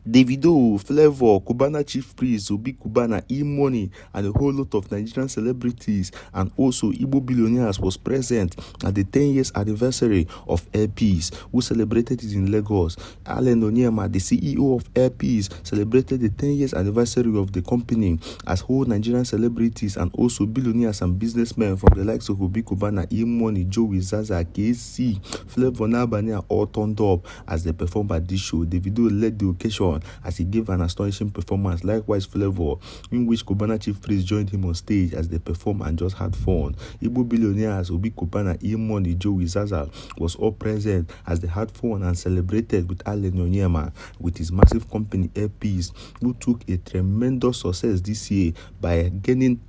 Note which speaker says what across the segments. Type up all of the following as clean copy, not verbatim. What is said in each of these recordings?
Speaker 1: Davido, Flavour, Cubana Chief Priest, Obi Cubana, E-Money, and a whole lot of Nigerian celebrities and also Igbo billionaires was present at the 10 years anniversary of Airpeace, who celebrated it in Lagos. Allen Onyema, the CEO of Airpeace, celebrated the 10 years anniversary of the company as whole Nigerian celebrities and also billionaires and businessmen from the likes of Obi Cubana, E-Money, Joey Zaza, KC, Flavour Nabania all turned up as they performed at this show. Davido led the occasion as he gave an astonishing performance. Likewise, Flavour, in which Cubana Chief Priest joined him on stage as they performed and just had fun. Igbo billionaires Obi Cubana, E-Money, Joey Zaza was all present as they had fun and celebrated with Allen Onyema with his massive company Airpeace, who took a tremendous success this year by gaining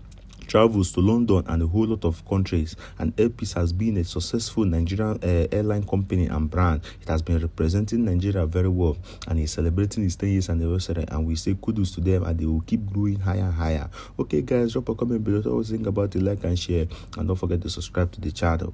Speaker 1: travels to London and a whole lot of countries. And Airpeace has been a successful Nigerian airline company and brand. It has been representing Nigeria very well and is celebrating its 10 years anniversary, and we say kudos to them and they will keep growing higher and higher. Okay guys, drop a comment below what you think about it, like and share, and don't forget to subscribe to the channel.